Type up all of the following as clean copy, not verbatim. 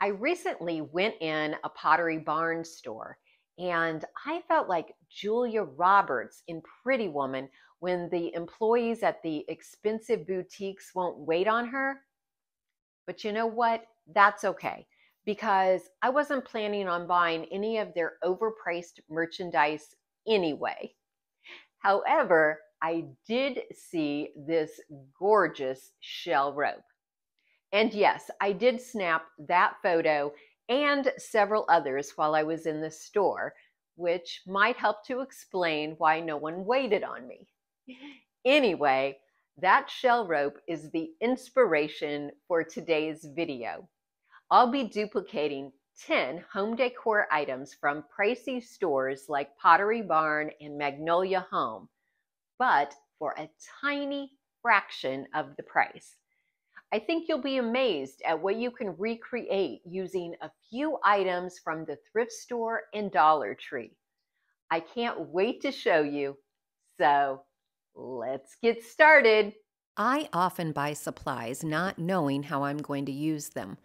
I recently went in a Pottery Barn store and I felt like Julia Roberts in Pretty Woman when the employees at the expensive boutiques won't wait on her. But you know what? That's okay because I wasn't planning on buying any of their overpriced merchandise anyway. However, I did see this gorgeous shell rope. And yes, I did snap that photo and several others while I was in the store, which might help to explain why no one waited on me. Anyway, that shell rope is the inspiration for today's video. I'll be duplicating 10 home decor items from pricey stores like Pottery Barn and Magnolia Home, but for a tiny fraction of the price. I think you'll be amazed at what you can recreate using a few items from the thrift store and Dollar Tree. I can't wait to show you. So let's get started. I often buy supplies not knowing how I'm going to use them.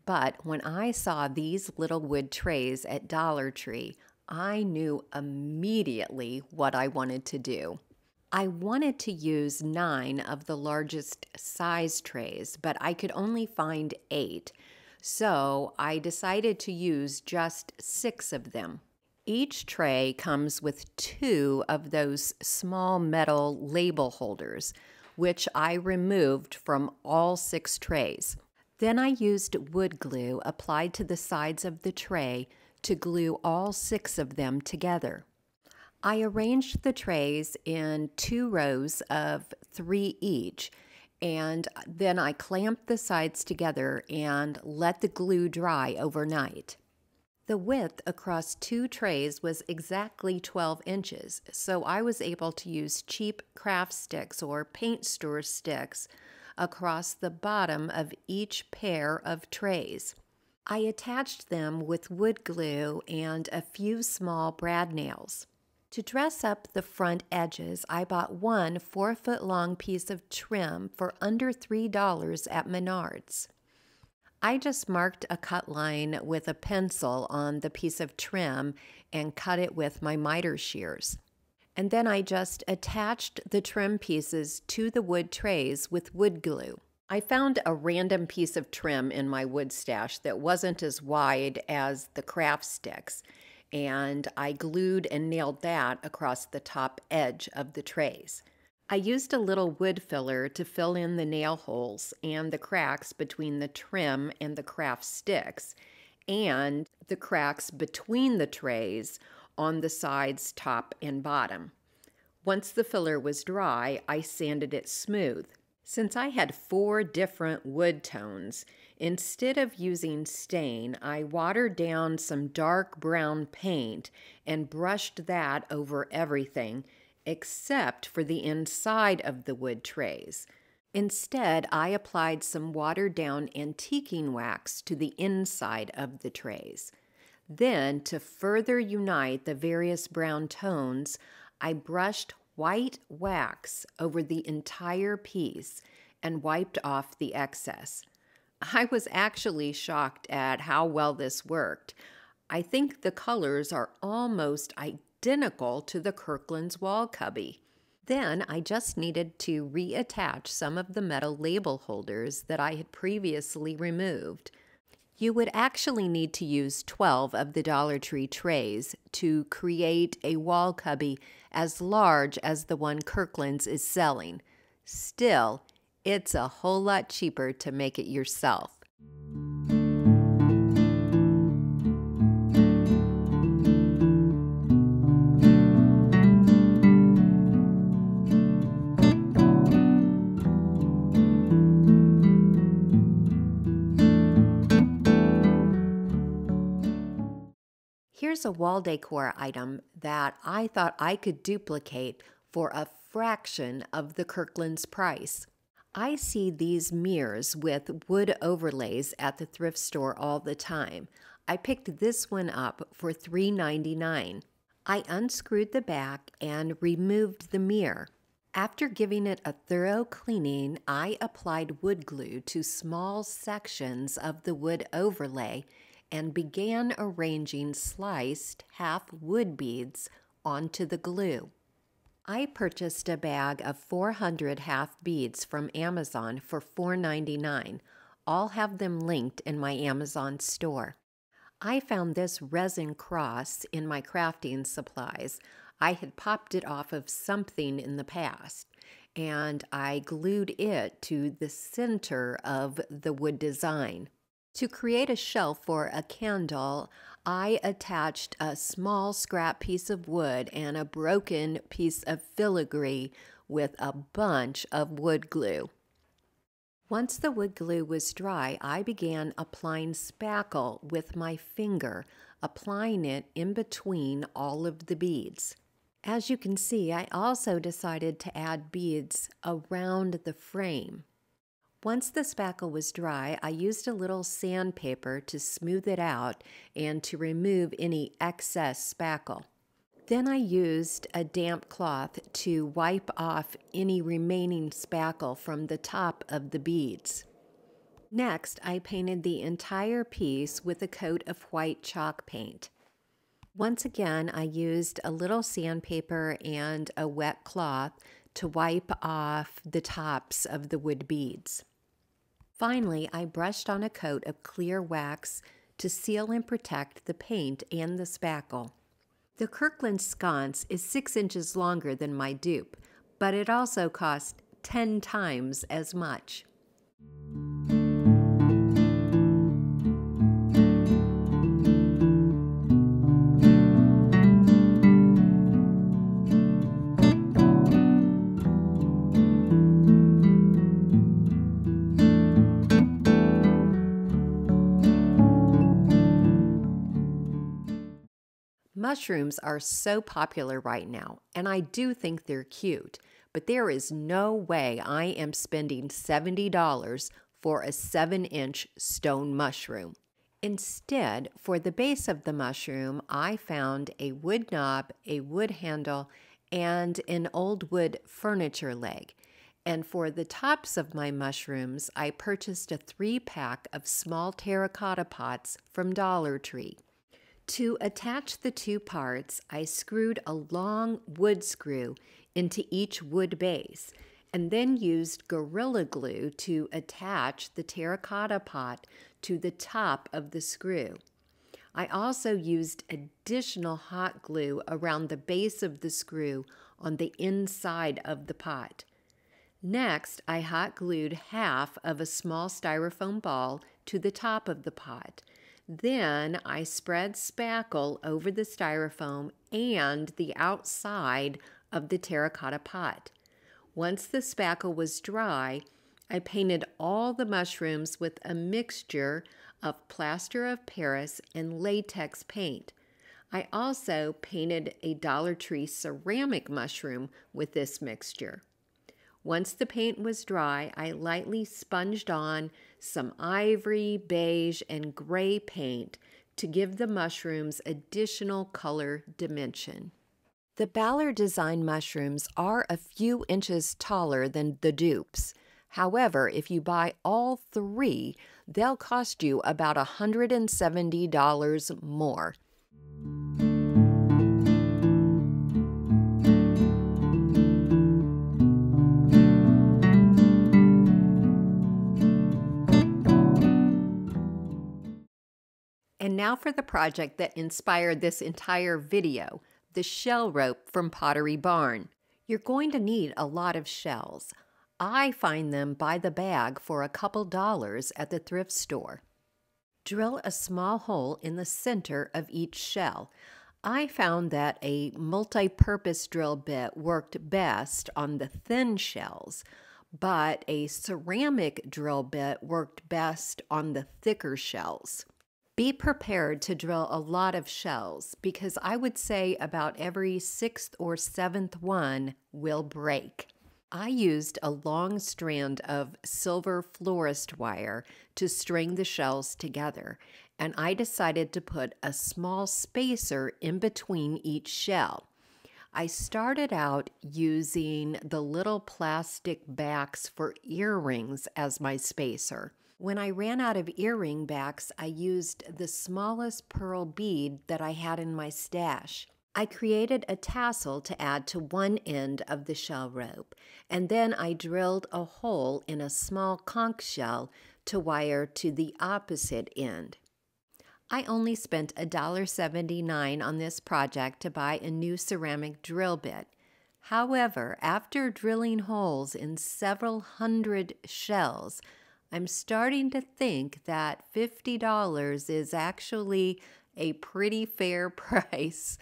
But when I saw these little wood trays at Dollar Tree, I knew immediately what I wanted to do. I wanted to use 9 of the largest size trays, but I could only find 8. So I decided to use just 6 of them. Each tray comes with 2 of those small metal label holders, which I removed from all 6 trays. Then I used wood glue applied to the sides of the tray to glue all 6 of them together. I arranged the trays in 2 rows of 3 each, and then I clamped the sides together and let the glue dry overnight. The width across 2 trays was exactly 12 inches, so I was able to use cheap craft sticks or paint store sticks across the bottom of each pair of trays. I attached them with wood glue and a few small brad nails. To dress up the front edges, I bought one 4-foot-long piece of trim for under $3 at Menards. I just marked a cut line with a pencil on the piece of trim and cut it with my miter shears. And then I just attached the trim pieces to the wood trays with wood glue. I found a random piece of trim in my wood stash that wasn't as wide as the craft sticks, and I glued and nailed that across the top edge of the trays. I used a little wood filler to fill in the nail holes and the cracks between the trim and the craft sticks, and the cracks between the trays on the sides, top, and bottom. Once the filler was dry, I sanded it smooth. Since I had 4 different wood tones, instead of using stain, I watered down some dark brown paint and brushed that over everything, except for the inside of the wood trays. Instead, I applied some watered-down antiquing wax to the inside of the trays. Then, to further unite the various brown tones, I brushed white wax over the entire piece and wiped off the excess. I was actually shocked at how well this worked. I think the colors are almost identical to the Kirkland's wall cubby. Then I just needed to reattach some of the metal label holders that I had previously removed. You would actually need to use 12 of the Dollar Tree trays to create a wall cubby as large as the one Kirkland's is selling. Still, it's a whole lot cheaper to make it yourself. Here's a wall decor item that I thought I could duplicate for a fraction of the Kirkland's price. I see these mirrors with wood overlays at the thrift store all the time. I picked this one up for $3.99. I unscrewed the back and removed the mirror. After giving it a thorough cleaning, I applied wood glue to small sections of the wood overlay and began arranging sliced half wood beads onto the glue. I purchased a bag of 400 half beads from Amazon for $4.99. I'll have them linked in my Amazon store. I found this resin cross in my crafting supplies. I had popped it off of something in the past, and I glued it to the center of the wood design. To create a shelf for a candle, I attached a small scrap piece of wood and a broken piece of filigree with a bunch of wood glue. Once the wood glue was dry, I began applying spackle with my finger, applying it in between all of the beads. As you can see, I also decided to add beads around the frame. Once the spackle was dry, I used a little sandpaper to smooth it out and to remove any excess spackle. Then I used a damp cloth to wipe off any remaining spackle from the top of the beads. Next, I painted the entire piece with a coat of white chalk paint. Once again, I used a little sandpaper and a wet cloth to wipe off the tops of the wood beads. Finally, I brushed on a coat of clear wax to seal and protect the paint and the spackle. The Kirkland sconce is 6 inches longer than my dupe, but it also cost 10 times as much. Mushrooms are so popular right now, and I do think they're cute, but there is no way I am spending $70 for a 7-inch stone mushroom. Instead, for the base of the mushroom, I found a wood knob, a wood handle, and an old wood furniture leg. And for the tops of my mushrooms, I purchased a 3-pack of small terracotta pots from Dollar Tree. To attach the two parts, I screwed a long wood screw into each wood base and then used Gorilla Glue to attach the terracotta pot to the top of the screw. I also used additional hot glue around the base of the screw on the inside of the pot. Next, I hot glued half of a small styrofoam ball to the top of the pot. Then I spread spackle over the styrofoam and the outside of the terracotta pot. Once the spackle was dry, I painted all the mushrooms with a mixture of plaster of Paris and latex paint. I also painted a Dollar Tree ceramic mushroom with this mixture. Once the paint was dry, I lightly sponged on some ivory, beige, and gray paint to give the mushrooms additional color dimension. The Ballard design mushrooms are a few inches taller than the dupes. However, if you buy all 3, they'll cost you about $170 more. And now for the project that inspired this entire video, the shell rope from Pottery Barn. You're going to need a lot of shells. I find them by the bag for a couple dollars at the thrift store. Drill a small hole in the center of each shell. I found that a multi-purpose drill bit worked best on the thin shells, but a ceramic drill bit worked best on the thicker shells. Be prepared to drill a lot of shells because I would say about every 6th or 7th one will break. I used a long strand of silver florist wire to string the shells together, and I decided to put a small spacer in between each shell. I started out using the little plastic backs for earrings as my spacer. When I ran out of earring backs, I used the smallest pearl bead that I had in my stash. I created a tassel to add to one end of the shell rope, and then I drilled a hole in a small conch shell to wire to the opposite end. I only spent $1.79 on this project to buy a new ceramic drill bit. However, after drilling holes in several hundred shells, I'm starting to think that $50 is actually a pretty fair price.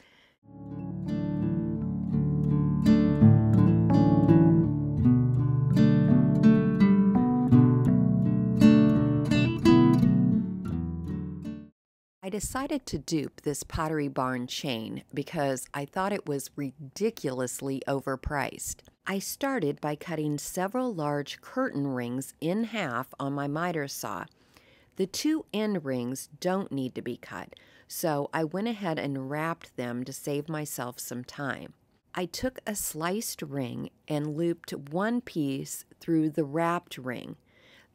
I decided to dupe this Pottery Barn chain because I thought it was ridiculously overpriced. I started by cutting several large curtain rings in half on my miter saw. The two end rings don't need to be cut, so I went ahead and wrapped them to save myself some time. I took a sliced ring and looped one piece through the wrapped ring.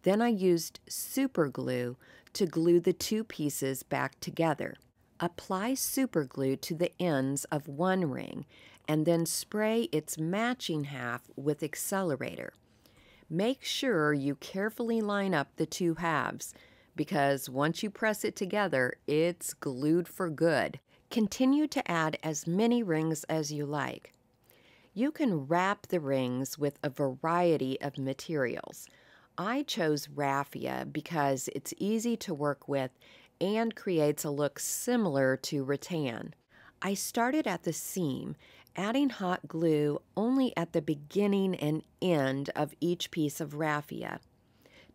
Then I used super glue to glue the two pieces back together. Apply super glue to the ends of one ring and then spray its matching half with accelerator. Make sure you carefully line up the two halves because once you press it together, it's glued for good. Continue to add as many rings as you like. You can wrap the rings with a variety of materials. I chose raffia because it's easy to work with and creates a look similar to rattan. I started at the seam, adding hot glue only at the beginning and end of each piece of raffia.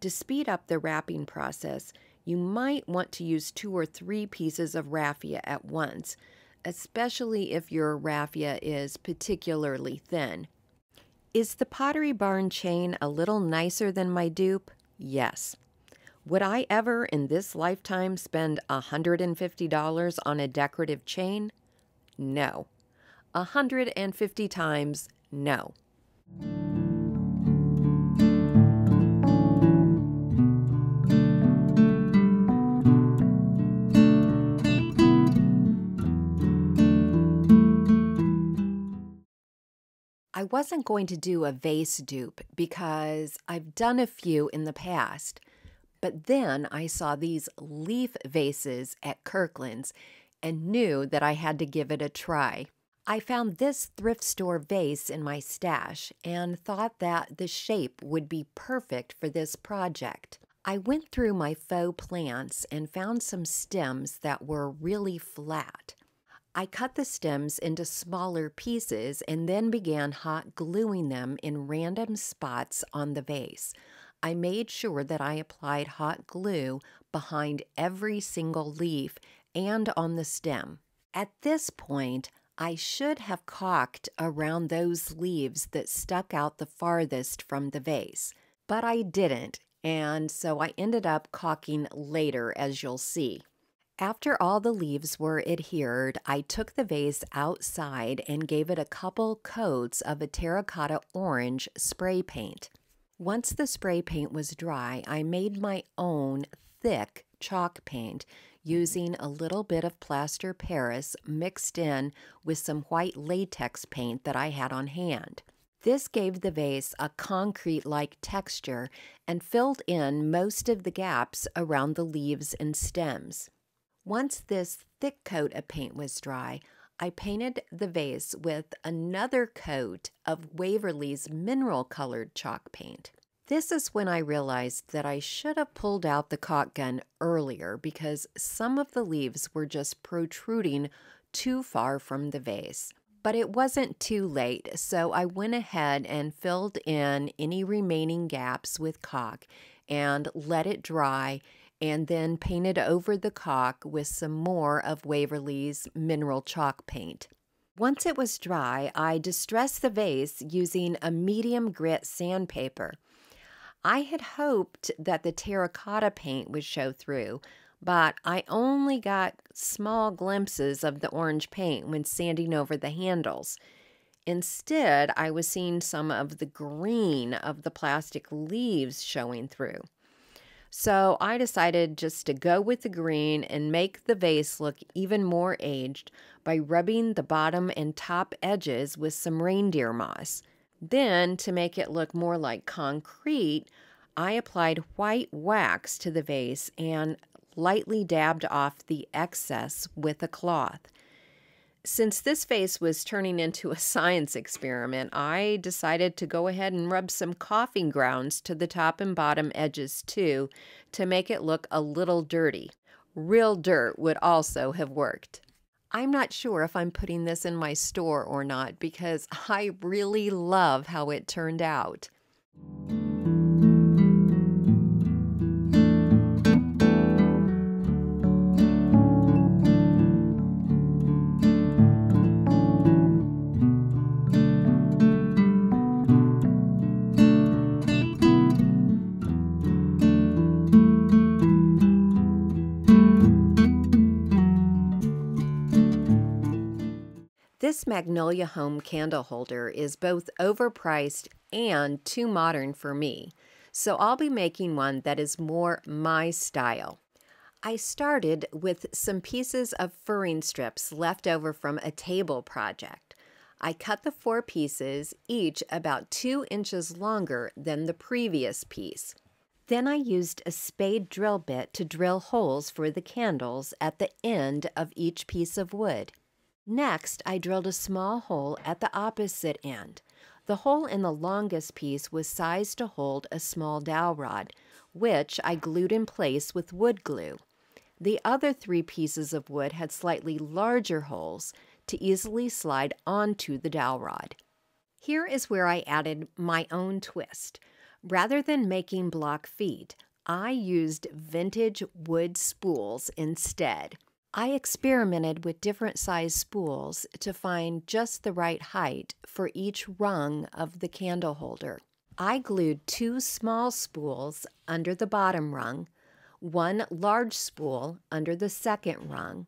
To speed up the wrapping process, you might want to use 2 or 3 pieces of raffia at once, especially if your raffia is particularly thin. Is the Pottery Barn chain a little nicer than my dupe? Yes. Would I ever in this lifetime spend $150 on a decorative chain? No. 150 times no. I wasn't going to do a vase dupe because I've done a few in the past, but then I saw these leaf vases at Kirkland's and knew that I had to give it a try. I found this thrift store vase in my stash and thought that the shape would be perfect for this project. I went through my faux plants and found some stems that were really flat. I cut the stems into smaller pieces and then began hot gluing them in random spots on the vase. I made sure that I applied hot glue behind every single leaf and on the stem. At this point, I should have caulked around those leaves that stuck out the farthest from the vase, but I didn't, and so I ended up caulking later, as you'll see. After all the leaves were adhered, I took the vase outside and gave it a couple coats of a terracotta orange spray paint. Once the spray paint was dry, I made my own thick chalk paint using a little bit of plaster Paris mixed in with some white latex paint that I had on hand. This gave the vase a concrete-like texture and filled in most of the gaps around the leaves and stems. Once this thick coat of paint was dry, I painted the vase with another coat of Waverly's mineral-colored chalk paint. This is when I realized that I should have pulled out the caulk gun earlier because some of the leaves were just protruding too far from the vase. But it wasn't too late, so I went ahead and filled in any remaining gaps with caulk and let it dry, and then painted over the caulk with some more of Waverly's mineral chalk paint. Once it was dry, I distressed the vase using a medium grit sandpaper. I had hoped that the terracotta paint would show through, but I only got small glimpses of the orange paint when sanding over the handles. Instead, I was seeing some of the green of the plastic leaves showing through. So I decided just to go with the green and make the vase look even more aged by rubbing the bottom and top edges with some reindeer moss. Then, to make it look more like concrete, I applied white wax to the vase and lightly dabbed off the excess with a cloth. Since this vase was turning into a science experiment, I decided to go ahead and rub some coffee grounds to the top and bottom edges too, to make it look a little dirty. Real dirt would also have worked. I'm not sure if I'm putting this in my store or not because I really love how it turned out. This Magnolia Home candle holder is both overpriced and too modern for me, so I'll be making one that is more my style. I started with some pieces of furring strips left over from a table project. I cut the 4 pieces, each about 2 inches longer than the previous piece. Then I used a spade drill bit to drill holes for the candles at the end of each piece of wood. Next, I drilled a small hole at the opposite end. The hole in the longest piece was sized to hold a small dowel rod, which I glued in place with wood glue. The other 3 pieces of wood had slightly larger holes to easily slide onto the dowel rod. Here is where I added my own twist. Rather than making block feet, I used vintage wood spools instead. I experimented with different size spools to find just the right height for each rung of the candle holder. I glued 2 small spools under the bottom rung, 1 large spool under the second rung,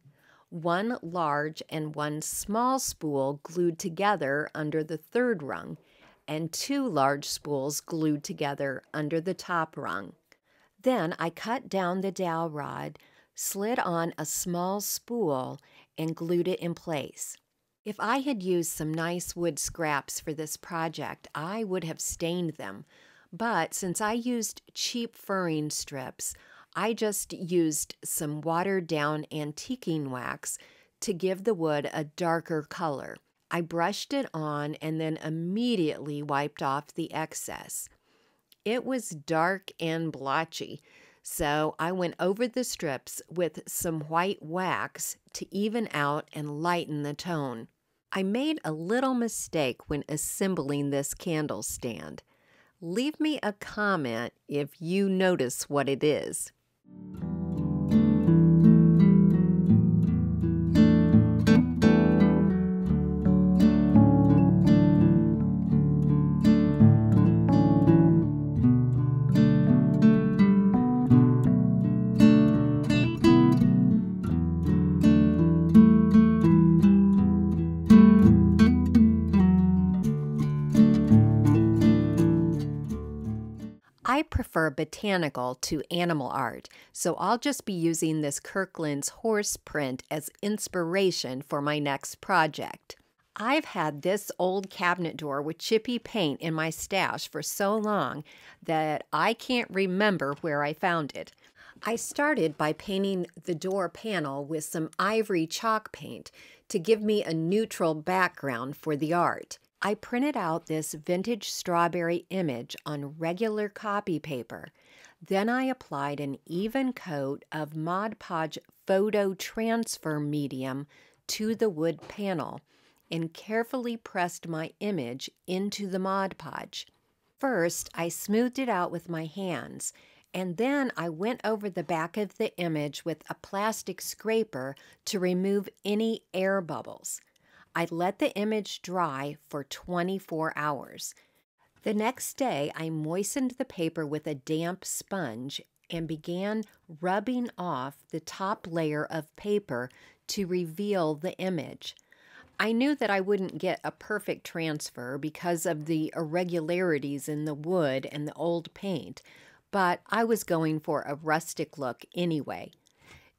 1 large and 1 small spool glued together under the third rung, and 2 large spools glued together under the top rung. Then I cut down the dowel rod, slid on a small spool, and glued it in place. If I had used some nice wood scraps for this project, I would have stained them. But since I used cheap furring strips, I just used some watered-down antiquing wax to give the wood a darker color. I brushed it on and then immediately wiped off the excess. It was dark and blotchy, so I went over the strips with some white wax to even out and lighten the tone. I made a little mistake when assembling this candle stand. Leave me a comment if you notice what it is. I prefer botanical to animal art, so I'll just be using this Kirkland's horse print as inspiration for my next project. I've had this old cabinet door with chippy paint in my stash for so long that I can't remember where I found it. I started by painting the door panel with some ivory chalk paint to give me a neutral background for the art. I printed out this vintage strawberry image on regular copy paper. Then I applied an even coat of Mod Podge photo transfer medium to the wood panel and carefully pressed my image into the Mod Podge. First, I smoothed it out with my hands, and then I went over the back of the image with a plastic scraper to remove any air bubbles. I let the image dry for 24 hours. The next day, I moistened the paper with a damp sponge and began rubbing off the top layer of paper to reveal the image. I knew that I wouldn't get a perfect transfer because of the irregularities in the wood and the old paint, but I was going for a rustic look anyway.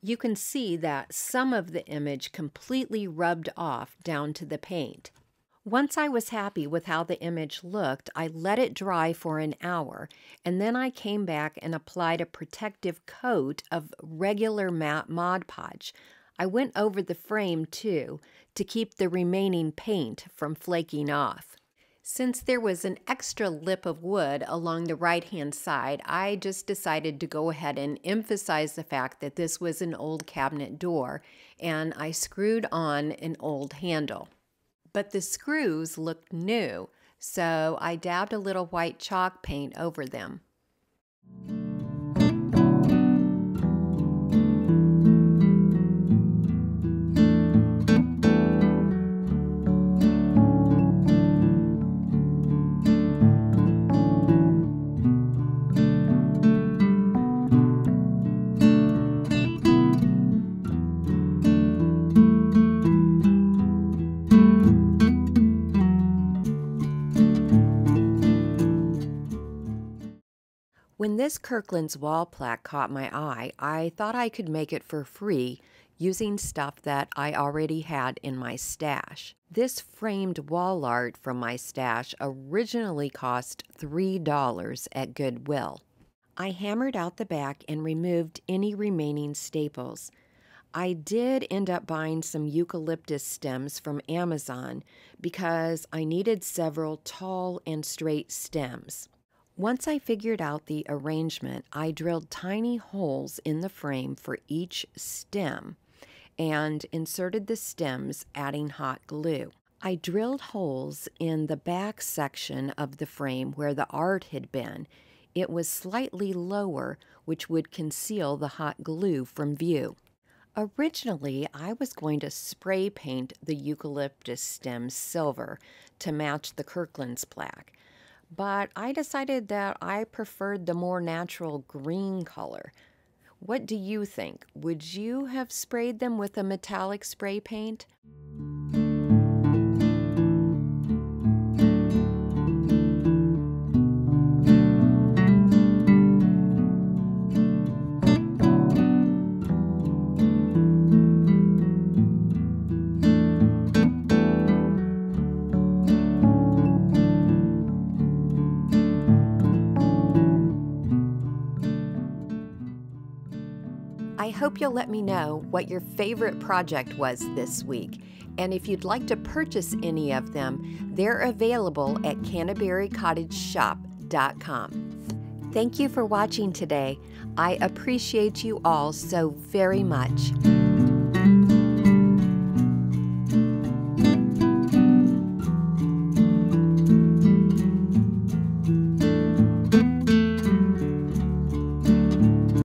You can see that some of the image completely rubbed off down to the paint. Once I was happy with how the image looked, I let it dry for an hour, and then I came back and applied a protective coat of regular matte Mod Podge. I went over the frame too, to keep the remaining paint from flaking off. Since there was an extra lip of wood along the right-hand side, I just decided to go ahead and emphasize the fact that this was an old cabinet door, and I screwed on an old handle. But the screws looked new, so I dabbed a little white chalk paint over them. When this Kirkland's wall plaque caught my eye, I thought I could make it for free using stuff that I already had in my stash. This framed wall art from my stash originally cost $3 at Goodwill. I hammered out the back and removed any remaining staples. I did end up buying some eucalyptus stems from Amazon because I needed several tall and straight stems. Once I figured out the arrangement, I drilled tiny holes in the frame for each stem and inserted the stems, adding hot glue. I drilled holes in the back section of the frame where the art had been. It was slightly lower, which would conceal the hot glue from view. Originally, I was going to spray paint the eucalyptus stems silver to match the Kirkland's plaque, but I decided that I preferred the more natural green color. What do you think? Would you have sprayed them with a metallic spray paint? I hope you'll let me know what your favorite project was this week. And if you'd like to purchase any of them, they're available at CanterburyCottageShop.com. Thank you for watching today. I appreciate you all so very much.